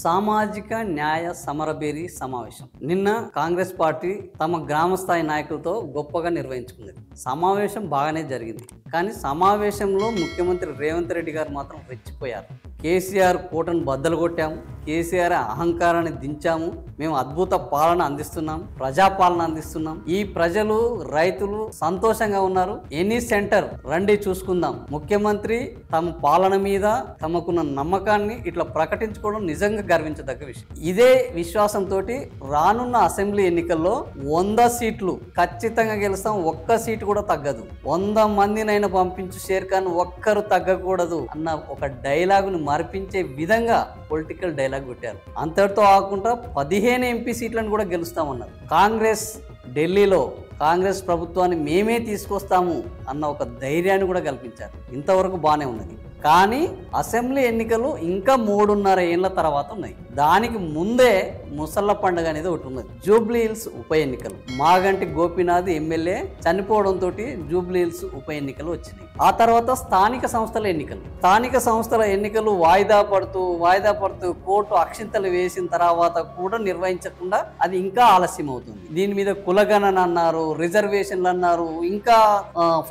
సామాజిక న్యాయ సమరభేరి సమావేశం నిన్న కాంగ్రెస్ పార్టీ తమ గ్రామ స్థాయి నాయకులతో గొప్పగా నిర్వహించుకుంది. సమావేశం బాగానే జరిగింది. కానీ సమావేశంలో ముఖ్యమంత్రి రేవంత్ రెడ్డి గారు మాత్రం రెచ్చిపోయారు. కేసీఆర్ కోటను బద్దలు కొట్టాము, కేసీఆర్ అహంకారాన్ని దించాము, మేము అద్భుత పాలన అందిస్తున్నాం, ప్రజాపాలన అందిస్తున్నాం, ఈ ప్రజలు రైతులు సంతోషంగా ఉన్నారు, ఎనీ సెంటర్ రండి చూసుకుందాం. ముఖ్యమంత్రి తమ పాలన మీద తమకున్న నమ్మకాన్ని ఇట్లా ప్రకటించుకోవడం నిజంగా గర్వించదగ్గ విషయం. ఇదే విశ్వాసంతో రానున్న అసెంబ్లీ ఎన్నికల్లో 100 సీట్లు ఖచ్చితంగా గెలుస్తాం, ఒక్క సీటు కూడా తగ్గదు, 100 మందినైనా పంపించు షేర్ఖాన్ ఒక్కరు తగ్గకూడదు అన్న ఒక డైలాగును మరిపించే విధంగా పొలిటికల్ డైలాగ్ పెట్టారు. అంతటితో కాకుండా 15 ఎంపీ సీట్లను కూడా గెలుస్తామన్నారు. కాంగ్రెస్ ఢిల్లీలో కాంగ్రెస్ ప్రభుత్వాన్ని మేమే తీసుకొస్తాము అన్న ఒక ధైర్యాన్ని కూడా కల్పించారు. ఇంతవరకు బాగానే ఉన్నది. కానీ అసెంబ్లీ ఎన్నికలు ఇంకా 3.5 ఏళ్ల తర్వాత ఉన్నాయి. దానికి ముందే ముసళ్ళ పండుగ అనేది ఒకటి ఉన్నది. జూబ్లీ హిల్స్ ఉప ఎన్నికలు, మాగంటి గోపీనాథ్ ఎమ్మెల్యే చనిపోవడంతో జూబ్లీ హిల్స్ ఉప ఎన్నికలు వచ్చినాయి. ఆ తర్వాత స్థానిక సంస్థల ఎన్నికలు వాయిదా పడుతూ కోర్టు అక్షింతలు వేసిన తర్వాత కూడా నిర్వహించకుండా అది ఇంకా ఆలస్యం అవుతుంది. దీని మీద కులగణన అన్నారు, రిజర్వేషన్లు అన్నారు, ఇంకా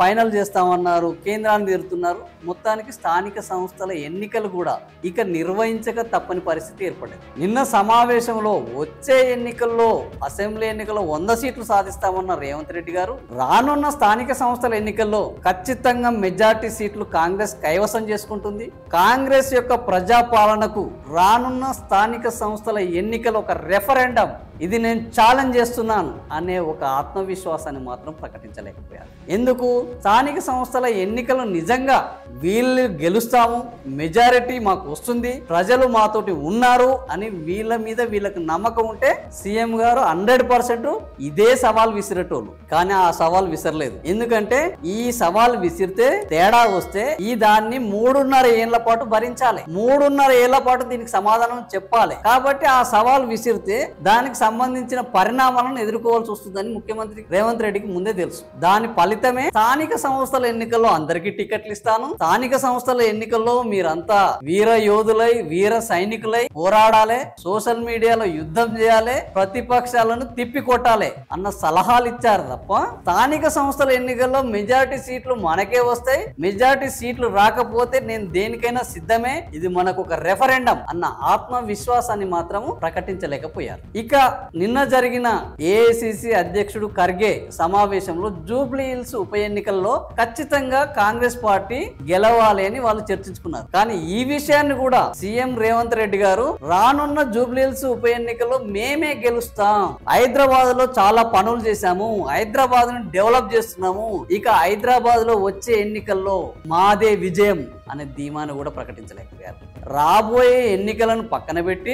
ఫైనల్ చేస్తామన్నారు, కేంద్రాన్ని తీరుతున్నారు. మొత్తానికి స్థానిక సంస్థల ఎన్నికలు కూడా ఇక నిర్వహించక తప్పని పరిస్థితి ఏర్పడింది. నిన్న సమావేశంలో వచ్చే ఎన్నికల్లో అసెంబ్లీ ఎన్నికల్లో 100 సీట్లు సాధిస్తామన్న రేవంత్ రెడ్డి గారు రానున్న స్థానిక సంస్థల ఎన్నికల్లో ఖచ్చితంగా మెజార్టీ సీట్లు కాంగ్రెస్ కైవసం చేసుకుంటుంది. కాంగ్రెస్ యొక్క ప్రజాపాలనకు రానున్న స్థానిక సంస్థల ఎన్నికలు ఒక రెఫరెండం, ఇది నేను ఛాలెంజ్ చేస్తున్నాను అనే ఒక ఆత్మవిశ్వాసాన్ని మాత్రం ప్రకటించలేకపోయారు. ఎందుకు? స్థానిక సంస్థల ఎన్నికలు నిజంగా వీళ్ళు గెలుస్తాము, మెజారిటీ మాకు వస్తుంది, ప్రజలు మాతోటి ఉన్నారు అని వీళ్ళ మీద వీళ్ళకి నమ్మకం ఉంటే సీఎం గారు 100% ఇదే సవాల్ విసిరేటోళ్ళు. కానీ ఆ సవాల్ విసరలేదు. ఎందుకంటే ఈ సవాల్ విసిరితే తేడా వస్తే ఈ దాన్ని 3.5 ఏళ్ల పాటు భరించాలి, 3.5 ఏళ్ల పాటు దీనికి సమాధానం చెప్పాలి. కాబట్టి ఆ సవాల్ విసిరితే దానికి సంబంధించిన పరిణామాలను ఎదుర్కోవాల్సి వస్తుందని ముఖ్యమంత్రి రేవంత్ రెడ్డికి ముందే తెలుసు. దాని ఫలితమే స్థానిక సంస్థల ఎన్నికల్లో అందరికీ టికెట్లు ఇస్తాను, స్థానిక సంస్థల ఎన్నికల్లో మీరంతా వీర యోధులై వీర సైనికులై పోరాడాలి, సోషల్ మీడియాలో యుద్ధం చేయాలి, ప్రతిపక్షాలను తిప్పి కొట్టాలి అన్న సలహాలు ఇచ్చారు తప్ప స్థానిక సంస్థల ఎన్నికల్లో మెజారిటీ సీట్లు మనకే వస్తాయి, మెజారిటీ సీట్లు రాకపోతే నేను దేనికైనా సిద్ధమే, ఇది మనకు ఒక రెఫరెండం అన్న ఆత్మవిశ్వాసాన్ని మాత్రము ప్రకటించలేకపోయారు. ఇక నిన్న జరిగిన ఏఐసిసి అధ్యక్షుడు ఖర్గే సమావేశంలో జూబ్లీ హిల్స్ ఉప ఎన్నికల్లో ఖచ్చితంగా కాంగ్రెస్ పార్టీ గెలవాలి అని వాళ్ళు చర్చించుకున్నారు. కానీ ఈ విషయాన్ని కూడా సీఎం రేవంత్ రెడ్డి గారు రానున్న జూబ్లీ హిల్స్ ఉప ఎన్నికల్లో మేమే గెలుస్తాం, హైదరాబాద్ లో చాలా పనులు చేశాము, హైదరాబాద్ ను డెవలప్ చేస్తున్నాము, ఇక హైదరాబాద్ లో వచ్చే ఎన్నికల్లో మాదే విజయం అనే ధీమాను కూడా ప్రకటించలేకపోయారు. రాబోయే ఎన్నికలను పక్కన పెట్టి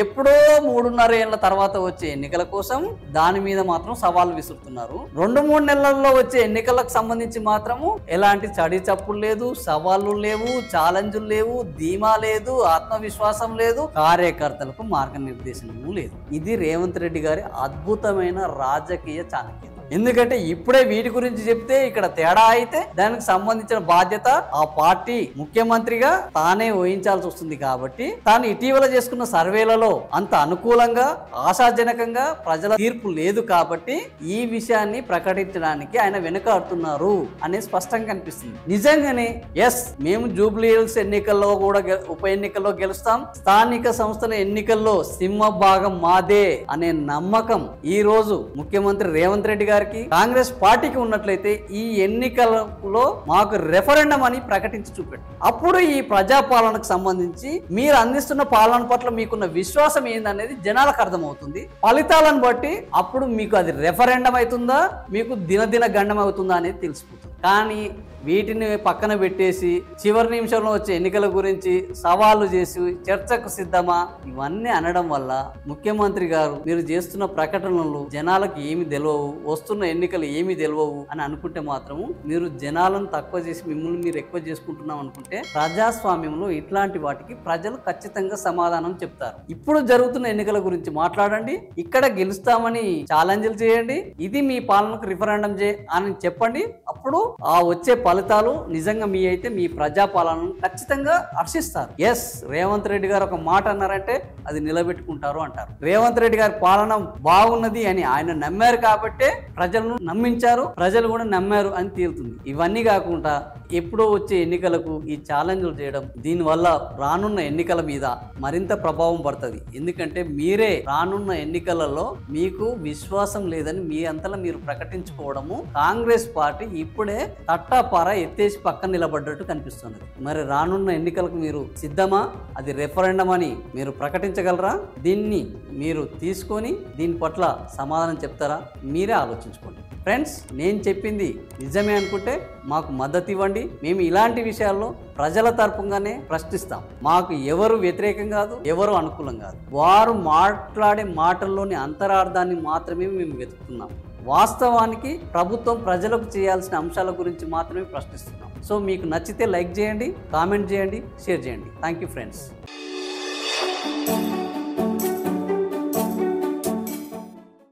ఎప్పుడో 3.5 ఏళ్ల తర్వాత వచ్చే ఎన్నికల కోసం దాని మీద మాత్రం సవాల్ విసురుతున్నారు. 2-3 నెలల్లో వచ్చే ఎన్నికలకు సంబంధించి మాత్రము ఎలాంటి చడి చప్పులు లేదు, సవాళ్లు లేవు, ఛాలెంజ్లు లేవు, ధీమా లేదు, ఆత్మవిశ్వాసం లేదు, కార్యకర్తలకు మార్గనిర్దేశనము లేదు. ఇది రేవంత్ రెడ్డి గారి అద్భుతమైన రాజకీయ చాణక్యం. ఎందుకంటే ఇప్పుడే వీటి గురించి చెప్తే ఇక్కడ తేడా అయితే దానికి సంబంధించిన బాధ్యత ఆ పార్టీ ముఖ్యమంత్రిగా తానే వహించాల్సి వస్తుంది. కాబట్టి తాను ఇటీవల చేసుకున్న సర్వేలలో అంత అనుకూలంగా ఆశాజనకంగా ప్రజల తీర్పు లేదు కాబట్టి ఈ విషయాన్ని ప్రకటించడానికి ఆయన వెనుకాడుతున్నారు అనేది స్పష్టంగా కనిపిస్తుంది. నిజంగానే ఎస్, మేము జూబ్లీ హిల్స్ ఎన్నికల్లో కూడా ఉప ఎన్నికల్లో గెలుస్తాం, స్థానిక సంస్థల ఎన్నికల్లో సింహభాగం మాదే అనే నమ్మకం ఈ రోజు ముఖ్యమంత్రి రేవంత్ రెడ్డి గారికి కాంగ్రెస్ పార్టీకి ఉన్నట్లయితే ఈ ఎన్నికలలో మాకు రెఫరెండం అని ప్రకటించి చూపెట్టు. అప్పుడు ఈ ప్రజాపాలనకు సంబంధించి మీరు అందిస్తున్న పాలన పట్ల మీకున్న విశ్వాసం ఏందనేది జనాలకు అర్థమవుతుంది. ఫలితాలను బట్టి అప్పుడు మీకు అది రెఫరెండం అవుతుందా, మీకు దినదిన గండం అవుతుందా అనేది తెలిసిపోతుంది. కానీ వీటిని పక్కన పెట్టేసి చివరి నిమిషంలో వచ్చే ఎన్నికల గురించి సవాళ్లు చేసి చర్చకు సిద్ధమా ఇవన్నీ అనడం వల్ల ముఖ్యమంత్రి గారు మీరు చేస్తున్న ప్రకటనలు జనాలకు ఏమి తెలియవు, వస్తున్న ఎన్నికలు ఏమి తెలియవు అని అనుకుంటే మాత్రము మీరు జనాలను తక్కువ చేసి మిమ్మల్ని మీరు ఎక్కువ చేసుకుంటున్నాం అనుకుంటే ప్రజాస్వామ్యంలో ఇట్లాంటి వాటికి ప్రజలు ఖచ్చితంగా సమాధానం చెప్తారు. ఇప్పుడు జరుగుతున్న ఎన్నికల గురించి మాట్లాడండి, ఇక్కడ గెలుస్తామని ఛాలెంజ్లు చేయండి, ఇది మీ పాలనకు రిఫరెండం అని చెప్పండి. అప్పుడు ఆ వచ్చే ఫలితాలు నిజంగా మీ అయితే మీ ప్రజాపాలనను ఖచ్చితంగా హర్షిస్తారు. ఎస్, రేవంత్ రెడ్డి గారు ఒక మాట అన్నారంటే అది నిలబెట్టుకుంటారు అంటారు. రేవంత్ రెడ్డి గారి పాలన బాగున్నది అని ఆయన నమ్మారు కాబట్టే ప్రజలను నమ్మించారు, ప్రజలు కూడా నమ్మారు అని తేలుతుంది. ఇవన్నీ కాకుండా ఎప్పుడో వచ్చే ఎన్నికలకు ఈ ఛాలెంజ్లు చేయడం, దీనివల్ల రానున్న ఎన్నికల మీద మరింత ప్రభావం పడుతుంది. ఎందుకంటే మీరే రానున్న ఎన్నికలలో మీకు విశ్వాసం లేదని మీ అంతలో మీరు ప్రకటించుకోవడము, కాంగ్రెస్ పార్టీ ఇప్పుడే తట్టాపార ఎత్తేసి పక్కన నిలబడ్డట్టు కనిపిస్తున్నది. మరి రానున్న ఎన్నికలకు మీరు సిద్ధమా? అది రెఫరెండం అని మీరు ప్రకటించగలరా? దీన్ని మీరు తీసుకొని దీని పట్ల సమాధానం చెప్తారా? మీరే ఆలోచించుకోండి. ఫ్రెండ్స్, నేను చెప్పింది నిజమే అనుకుంటే మాకు మద్దతు ఇవ్వండి. మేము ఇలాంటి విషయాల్లో ప్రజల తరపుగానే ప్రశ్నిస్తాం. మాకు ఎవరు వ్యతిరేకం కాదు, ఎవరు అనుకూలం కాదు. వారు మాట్లాడే మాటల్లోని అంతరార్థాన్ని మాత్రమే మేము వెతుకుతున్నాం. వాస్తవానికి ప్రభుత్వం ప్రజలకు చేయాల్సిన అంశాల గురించి మాత్రమే ప్రశ్నిస్తున్నాం. సో మీకు నచ్చితే లైక్ చేయండి, కామెంట్ చేయండి, షేర్ చేయండి. Thank you friends.